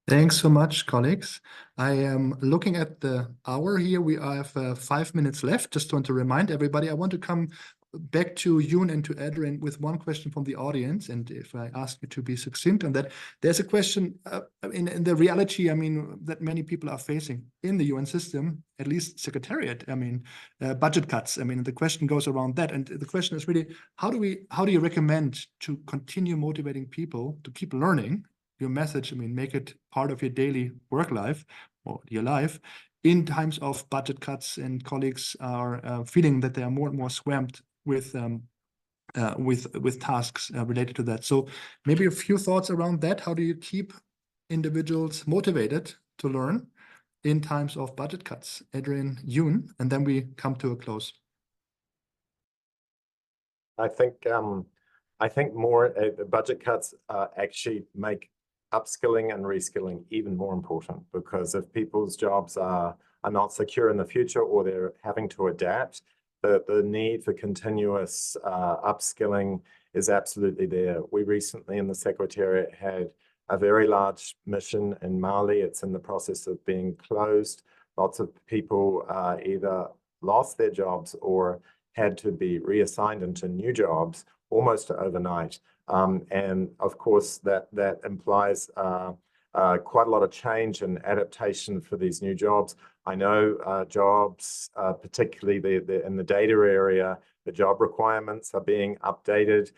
Thanks so much, colleagues. I am looking at the hour here. We have 5 minutes left. Just want to remind everybody, I want to come back to Yoon and to Adrian with one question from the audience. And if I ask you to be succinct on that, there's a question in the reality, that many people are facing in the UN system, at least Secretariat, budget cuts. The question goes around that. And the question is really, how do you recommend to continue motivating people to keep learning your message, make it part of your daily work life or your life in times of budget cuts, and colleagues are feeling that they are more and more swamped with tasks related to that. So maybe a few thoughts around that. How do you keep individuals motivated to learn in times of budget cuts? Adrian, Yoon, and then we come to a close. I think more budget cuts actually make upskilling and reskilling even more important, because if people's jobs are not secure in the future, or they're having to adapt, the need for continuous upskilling is absolutely there. We recently in the Secretariat had a very large mission in Mali. It's in the process of being closed. Lots of people either lost their jobs or had to be reassigned into new jobs almost overnight. And of course, that implies quite a lot of change and adaptation for these new jobs. I know jobs, particularly in the data area, the job requirements are being updated.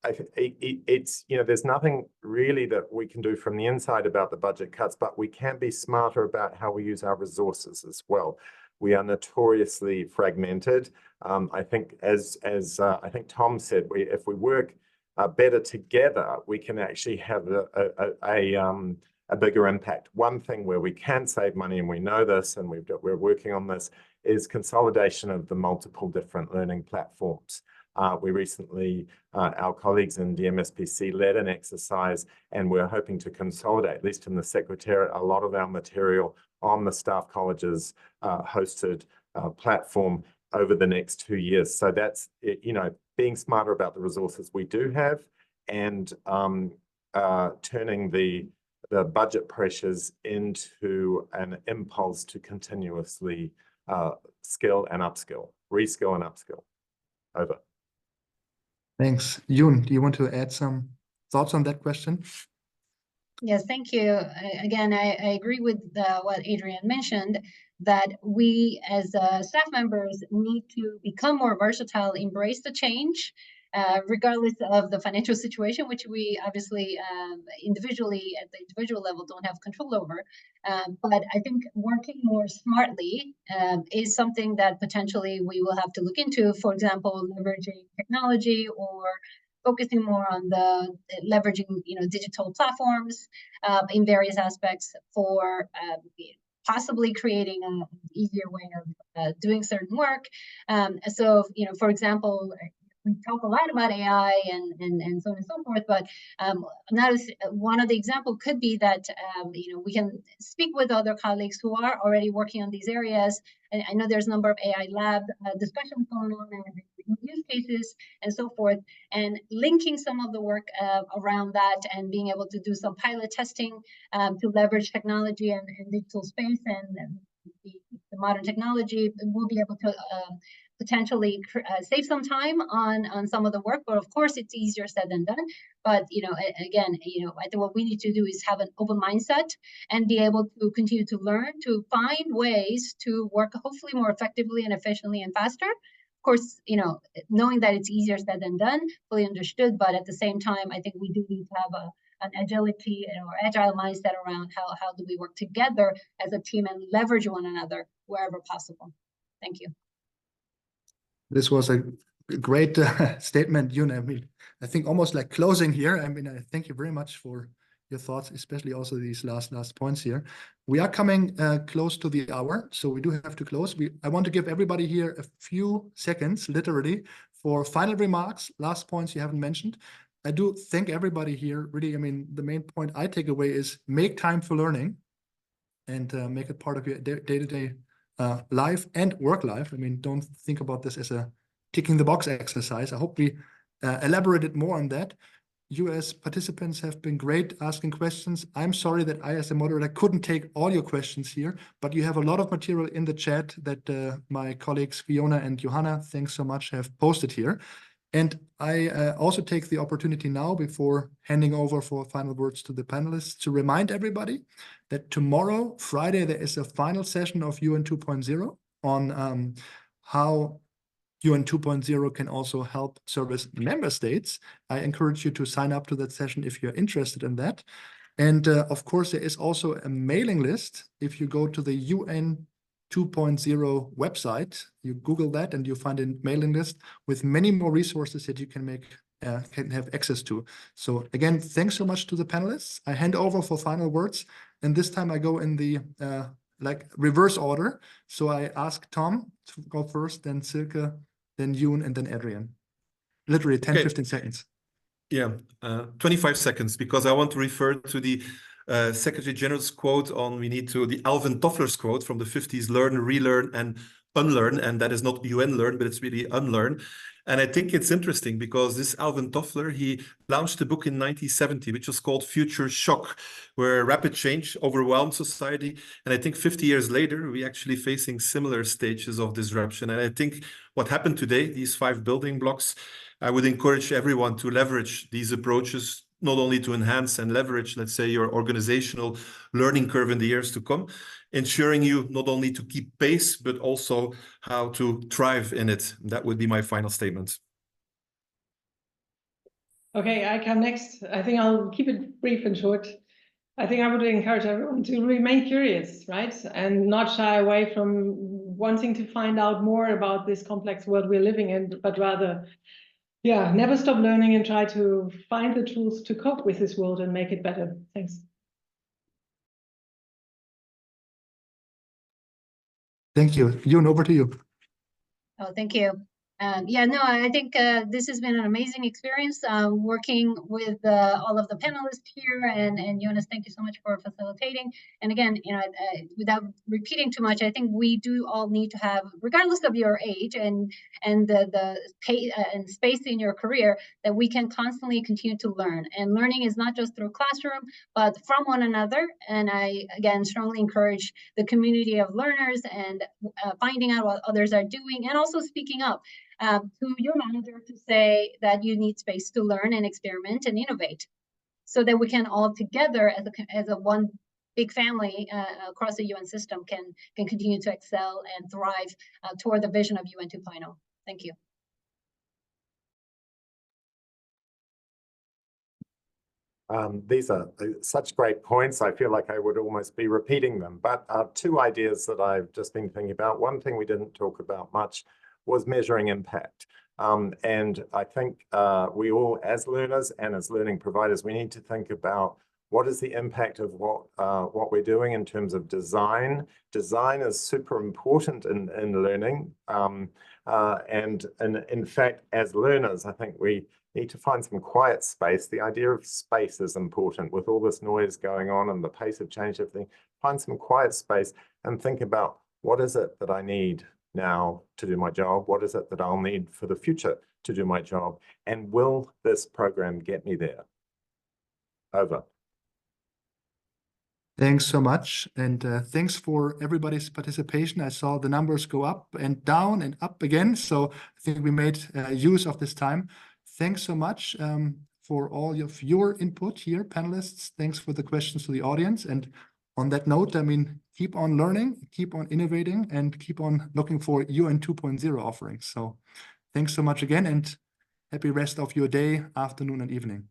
It's, there's nothing really that we can do from the inside about the budget cuts, but we can be smarter about how we use our resources as well. We are notoriously fragmented. I think, as I think Tom said, if we work better together, we can actually have a bigger impact. One thing where we can save money, and we know this, and we're working on this, is consolidation of the multiple different learning platforms. We recently, our colleagues in the MSPC led an exercise, and we're hoping to consolidate, at least in the Secretariat, a lot of our material on the Staff Colleges hosted platform over the next 2 years. So that's, being smarter about the resources we do have, and turning the budget pressures into an impulse to continuously skill and upskill, reskill and upskill. Over. Thanks. Yoon, do you want to add some thoughts on that question? Yes, thank you. Again, I agree with what Adrian mentioned, that we as staff members need to become more versatile, embrace the change, regardless of the financial situation, which we obviously individually at the individual level don't have control over. But I think working more smartly is something that potentially we will have to look into. For example, leveraging technology or focusing more on the leveraging, digital platforms in various aspects for possibly creating an easier way of doing certain work. So, for example, we talk a lot about AI and so on and so forth, but one of the examples could be that we can speak with other colleagues who are already working on these areas. And I know there's a number of AI lab discussions going on and use cases and so forth, and linking some of the work around that and being able to do some pilot testing to leverage technology and digital space and the modern technology. We'll be able to potentially save some time on some of the work, but of course it's easier said than done. But again, I think what we need to do is have an open mindset and be able to continue to learn, to find ways to work hopefully more effectively and efficiently and faster. Of course, knowing that it's easier said than done, fully understood, but at the same time, I think we do need to have an agility or agile mindset around how do we work together as a team and leverage one another wherever possible. Thank you. This was a great statement, Yun. I mean, I think almost like closing here. I mean, I thank you very much for your thoughts, especially also these last points here. We are coming close to the hour, so we do have to close. I want to give everybody here a few seconds, literally, for final remarks, last points you haven't mentioned. I do thank everybody here. Really, I mean, the main point I take away is make time for learning and make it part of your day-to-day life and work life. I mean, don't think about this as a ticking the box exercise. I hope we elaborated more on that. You as participants have been great asking questions. I'm sorry that I, as a moderator, couldn't take all your questions here, but you have a lot of material in the chat that my colleagues Fiona and Johanna, thanks so much, have posted here. And I also take the opportunity now, before handing over for final words to the panelists, to remind everybody that tomorrow, Friday, there is a final session of UN 2.0 on how UN 2.0 can also help service member states. I encourage you to sign up to that session if you're interested in that. And of course, there is also a mailing list. If you go to the UN 2.0 website, you Google that and you find a mailing list with many more resources that you can have access to. So again, thanks so much to the panelists. I hand over for final words, and this time I go in the reverse order. So I ask Tom to go first, then Silke, then Yun, and then Adrian. Literally 10-15 seconds. Yeah, 25 seconds, because I want to refer to the Secretary General's quote on the Alvin Toffler's quote from the 50s: learn, relearn, and unlearn. And that is not UN learn, but it's really unlearn. And I think it's interesting because this Alvin Toffler, he launched a book in 1970, which was called Future Shock, where rapid change overwhelmed society. And I think 50 years later, we're actually facing similar stages of disruption. And I think what happened today, these 5 building blocks, I would encourage everyone to leverage these approaches, not only to enhance and leverage, let's say, your organizational learning curve in the years to come, ensuring you not only to keep pace, but also how to thrive in it. That would be my final statement. Okay, I come next. I think I'll keep it brief and short. I think I would encourage everyone to remain curious, right? And not shy away from wanting to find out more about this complex world we're living in, but rather, yeah, never stop learning and try to find the tools to cope with this world and make it better. Thanks. Thank you. Yun, over to you. Oh, thank you. Yeah, no, I think this has been an amazing experience working with all of the panelists here, and Jonas, thank you so much for facilitating. And again, without repeating too much, I think we do all need to have, regardless of your age and the and space in your career, that we can constantly continue to learn. And learning is not just through classroom, but from one another. And I, again, strongly encourage the community of learners and finding out what others are doing, and also speaking up to your manager to say that you need space to learn and experiment and innovate, so that we can all together as a one big family across the UN system can continue to excel and thrive toward the vision of UN 2.0. Thank you. These are such great points. I feel like I would almost be repeating them, but two ideas that I've just been thinking about. One thing we didn't talk about much was measuring impact. And I think we all, as learners and as learning providers, we need to think about what is the impact of what we're doing in terms of design. Design is super important in learning. And in fact, as learners, I think we need to find some quiet space. The idea of space is important with all this noise going on and the pace of change, everything. Find some quiet space and think about what is it that I need now to do my job? What is it that I'll need for the future to do my job? And will this program get me there? Over. Thanks so much. And thanks for everybody's participation. I saw the numbers go up and down and up again. So I think we made use of this time. Thanks so much for all of your input here, panelists. Thanks for the questions to the audience. And on that note, I mean, keep on learning, keep on innovating, and keep on looking for UN 2.0 offerings. So thanks so much again, and happy rest of your day, afternoon, and evening.